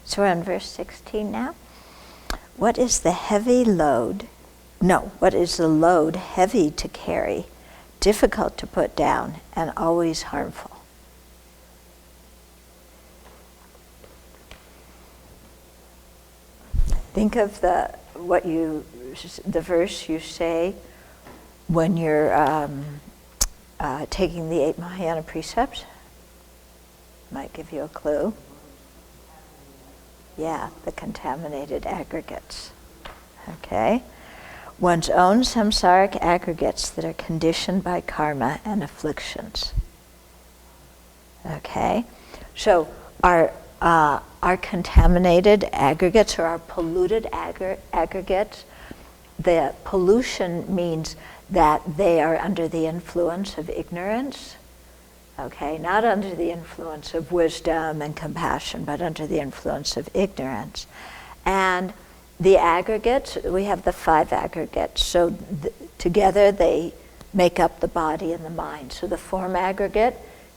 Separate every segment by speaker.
Speaker 1: So we're on verse 16 now. What is the heavy load? No, what is the load heavy to carry, difficult to put down, and always harmful? Think of the verse you say when you're taking the 8 Mahayana precepts. Might give you a clue. Yeah, the contaminated aggregates. Okay? One's own samsaric aggregates that are conditioned by karma and afflictions. Okay? So our contaminated aggregates, or our polluted aggregates, the pollution means that they are under the influence of ignorance. Okay, not under the influence of wisdom and compassion, but under the influence of ignorance. And the aggregates, we have the 5 aggregates. So together they make up the body and the mind. So the form aggregate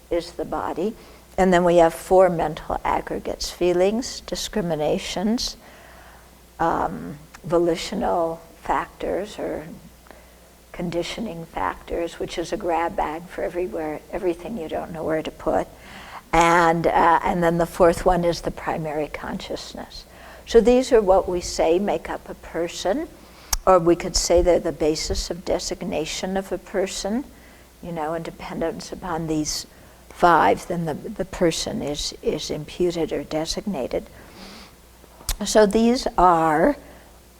Speaker 1: is the body. And then we have 4 mental aggregates: feelings, discriminations, volitional factors, or conditioning factors, which is a grab bag for everything you don't know where to put. And then the 4th one is the primary consciousness. So these are what we say make up a person, or we could say they're the basis of designation of a person, and dependence upon these 5, then the person is imputed or designated. So these are,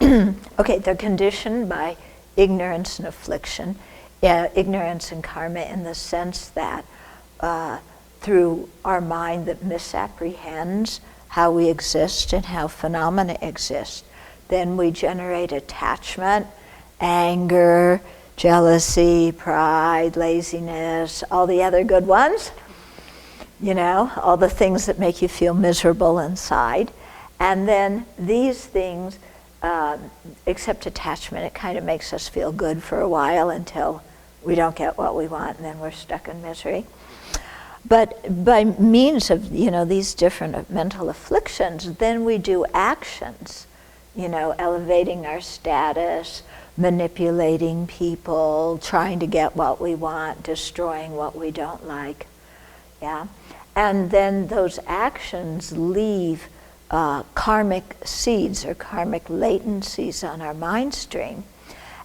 Speaker 1: okay, they're conditioned by ignorance and affliction, ignorance and karma, in the sense that through our mind that misapprehends how we exist and how phenomena exist, then we generate attachment, anger, jealousy, pride, laziness, all the other good ones, all the things that make you feel miserable inside. And then these things, except attachment, it kind of makes us feel good for a while until we don't get what we want, and then we're stuck in misery. But by means of these different mental afflictions, then we do actions, elevating our status, manipulating people, trying to get what we want, destroying what we don't like. Yeah, and then those actions leave karmic seeds or karmic latencies on our mind stream.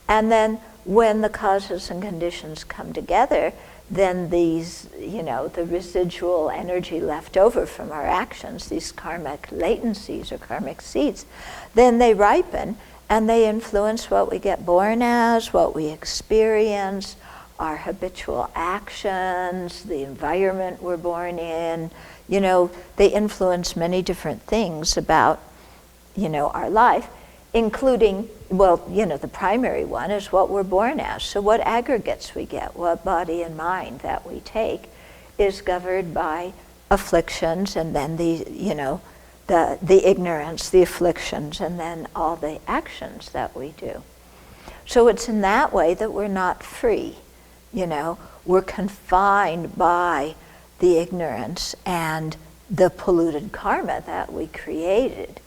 Speaker 1: And then when the causes and conditions come together, then these, the residual energy left over from our actions, these karmic latencies or karmic seeds, then they ripen and they influence what we get born as, what we experience, our habitual actions, the environment we're born in. They influence many different things about, our life, including, the primary one is what we're born as. So what aggregates we get, what body and mind that we take, is governed by afflictions, and then the ignorance, the afflictions, and then all the actions that we do. So it's in that way that we're not free. We're confined by the ignorance and the polluted karma that we created.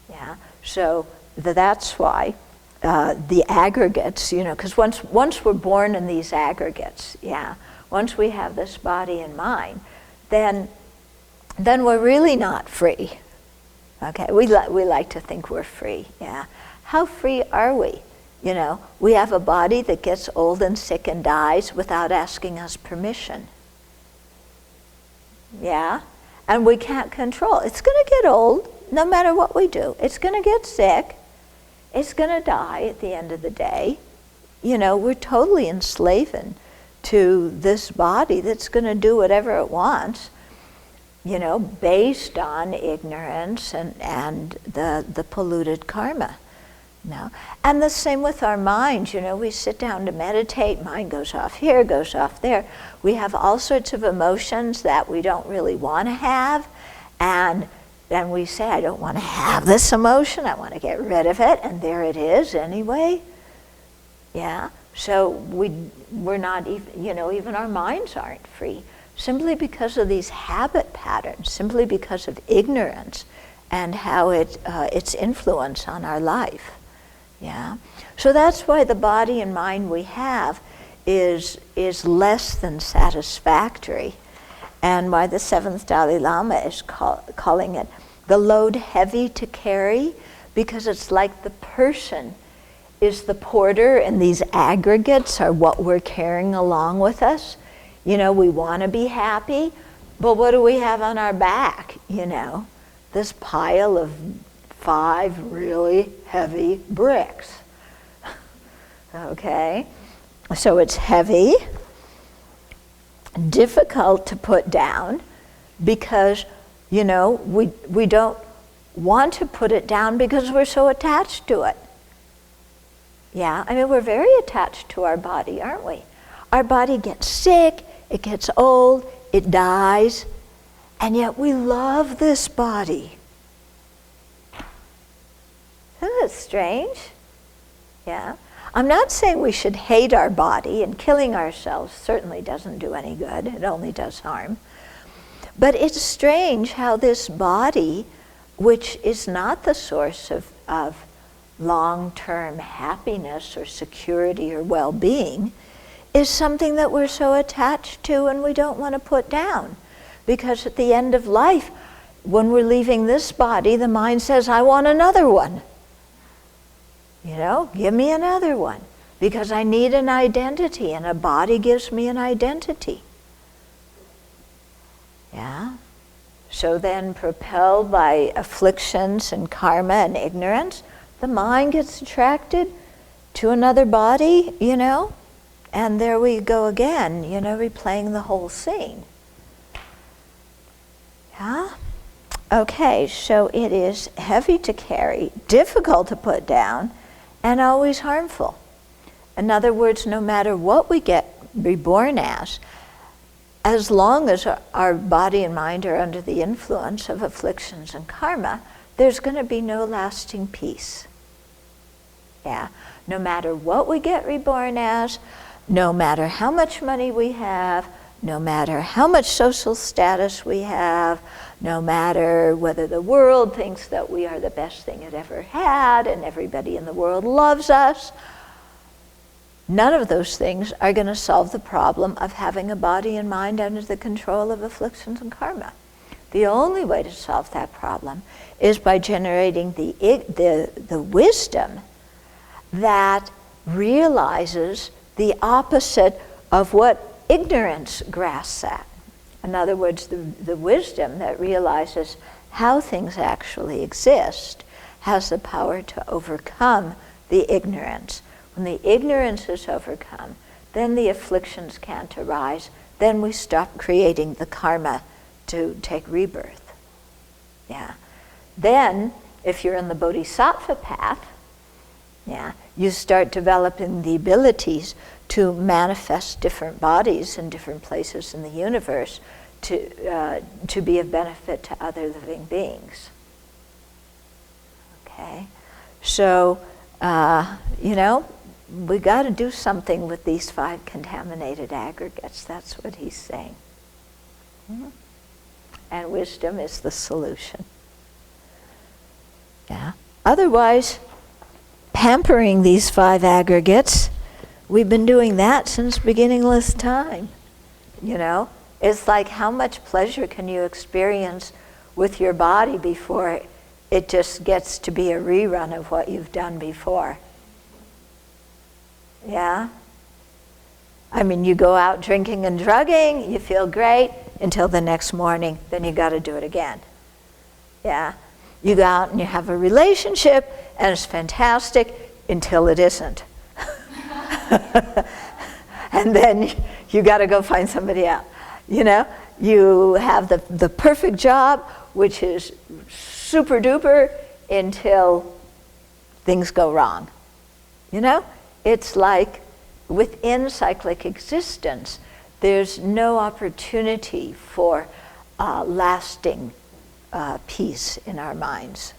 Speaker 1: Yeah. So that's why the aggregates, because once we're born in these aggregates, once we have this body and mind, then we're really not free. Okay, we like to think we're free. Yeah, how free are we? We have a body that gets old and sick and dies without asking us permission. Yeah, and we can't control. It's going to get old no matter what we do. It's going to get sick. It's going to die at the end of the day. We're totally enslaved to this body that's going to do whatever it wants, based on ignorance and the polluted karma. And the same with our mind. We sit down to meditate, mind goes off here, goes off there. We have all sorts of emotions that we don't really want to have, and then we say, I don't want to have this emotion, I want to get rid of it, and there it is anyway. Yeah, so we're not even, even our minds aren't free, simply because of these habit patterns, simply because of ignorance and how its influence on our life. Yeah. So that's why the body and mind we have is less than satisfactory, and why the seventh Dalai Lama is calling it the load heavy to carry, because it's like the person is the porter and these aggregates are what we're carrying along with us. You know, we want to be happy, but what do we have on our back? You know, this pile of 5 really heavy bricks. Okay, so it's heavy, difficult to put down, because, you know, we don't want to put it down because we're so attached to it. Yeah, I mean, we're very attached to our body, aren't we? Our body gets sick, it gets old, it dies, and yet we love this body. Isn't it strange? Yeah. I'm not saying we should hate our body, and killing ourselves certainly doesn't do any good. It only does harm. But it's strange how this body, which is not the source of long-term happiness or security or well-being, is something that we're so attached to and we don't want to put down. Because at the end of life, when we're leaving this body, the mind says, I want another one. You know, give me another one, because I need an identity, and a body gives me an identity. Yeah? So then, propelled by afflictions and karma and ignorance, the mind gets attracted to another body, you know, and there we go again, you know, replaying the whole scene. Yeah? Okay, so it is heavy to carry, difficult to put down, and always harmful. In other words, no matter what we get reborn as long as our body and mind are under the influence of afflictions and karma, there's going to be no lasting peace. Yeah, no matter what we get reborn as, no matter how much money we have, no matter how much social status we have, no matter whether the world thinks that we are the best thing it ever had and everybody in the world loves us, none of those things are going to solve the problem of having a body and mind under the control of afflictions and karma. The only way to solve that problem is by generating the wisdom that realizes the opposite of what ignorance grasps at. In other words, the wisdom that realizes how things actually exist has the power to overcome the ignorance. When the ignorance is overcome, then the afflictions can't arise. Then we stop creating the karma to take rebirth. Yeah. Then, if you're in the bodhisattva path, yeah, you start developing the abilities to manifest different bodies in different places in the universe to be of benefit to other living beings. Okay, so you know, we got to do something with these 5 contaminated aggregates. That's what he's saying. Mm-hmm. And wisdom is the solution. Yeah. Otherwise, pampering these 5 aggregates, we've been doing that since beginningless time. You know, it's like, how much pleasure can you experience with your body before it just gets to be a rerun of what you've done before? Yeah? I mean, you go out drinking and drugging, you feel great until the next morning, then you got to do it again. Yeah? You go out and you have a relationship and it's fantastic until it isn't. And then you got to go find somebody else. You know, you have the perfect job, which is super duper, until things go wrong. You know, it's like within cyclic existence, there's no opportunity for lasting peace in our minds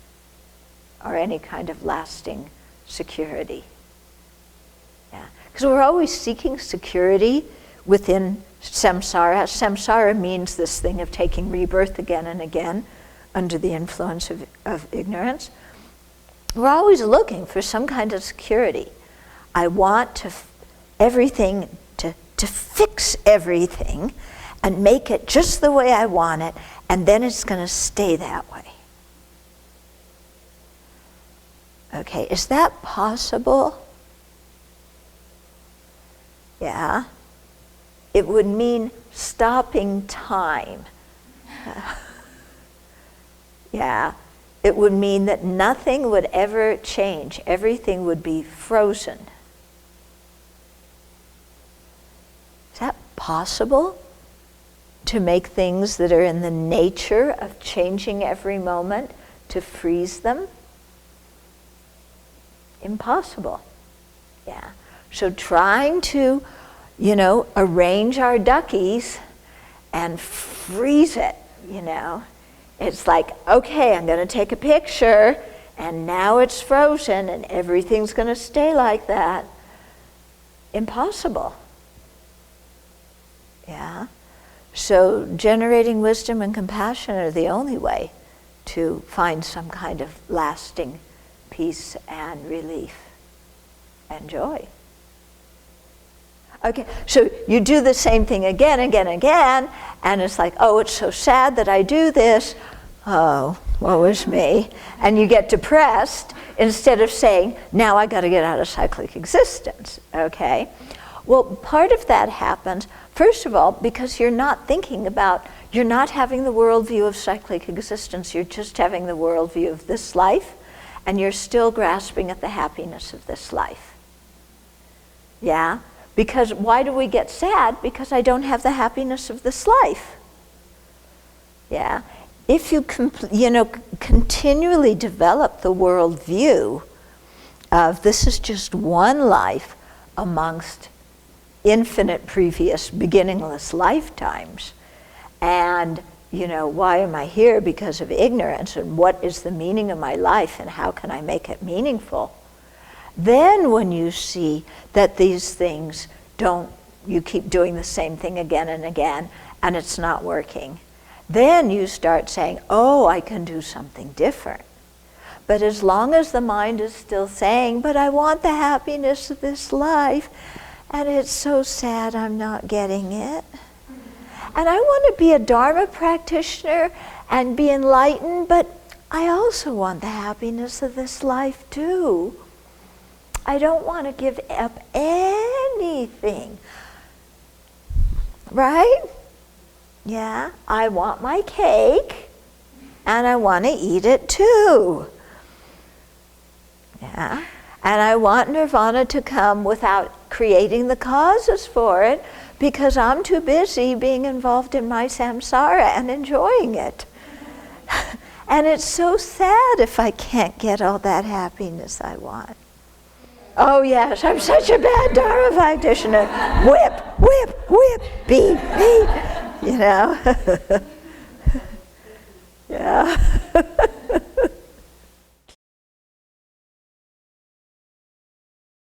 Speaker 1: or any kind of lasting security. Yeah, because we're always seeking security within samsara. Samsara means this thing of taking rebirth again and again, under the influence of ignorance, we're always looking for some kind of security. I want everything to fix everything and make it just the way I want it, and then it's going to stay that way. Okay, is that possible? Yeah. It would mean stopping time. Yeah. It would mean that nothing would ever change. Everything would be frozen. Is that possible? To make things that are in the nature of changing every moment, to freeze them? Impossible. Yeah. So trying to, arrange our duckies and freeze it, It's like, okay, I'm going to take a picture, and now it's frozen, and everything's going to stay like that. Impossible. Yeah. So generating wisdom and compassion are the only way to find some kind of lasting peace and relief and joy. Okay, so you do the same thing again, and it's like, oh, it's so sad that I do this. Oh, woe is me. And you get depressed instead of saying, now I got to get out of cyclic existence, okay? Well, part of that happens, first of all, because you're not having the worldview of cyclic existence, you're just having the worldview of this life, and you're still grasping at the happiness of this life. Yeah? Because why do we get sad? Because I don't have the happiness of this life. Yeah? If you continually develop the worldview of this is just one life amongst infinite previous beginningless lifetimes, and why am I here? Because of ignorance, and what is the meaning of my life, and how can I make it meaningful? Then when you see that these things you keep doing the same thing again and again, and it's not working, then you start saying, oh, I can do something different. But as long as the mind is still saying, but I want the happiness of this life, and it's so sad I'm not getting it. And I want to be a Dharma practitioner and be enlightened, but I also want the happiness of this life too. I don't want to give up anything. Right? Yeah, I want my cake, and I want to eat it too. Yeah, and I want nirvana to come without creating the causes for it, because I'm too busy being involved in my samsara and enjoying it. And it's so sad if I can't get all that happiness I want. Oh yes, I'm such a bad Dharma practitioner. Whip, whip, whip, beep, beep. Yeah.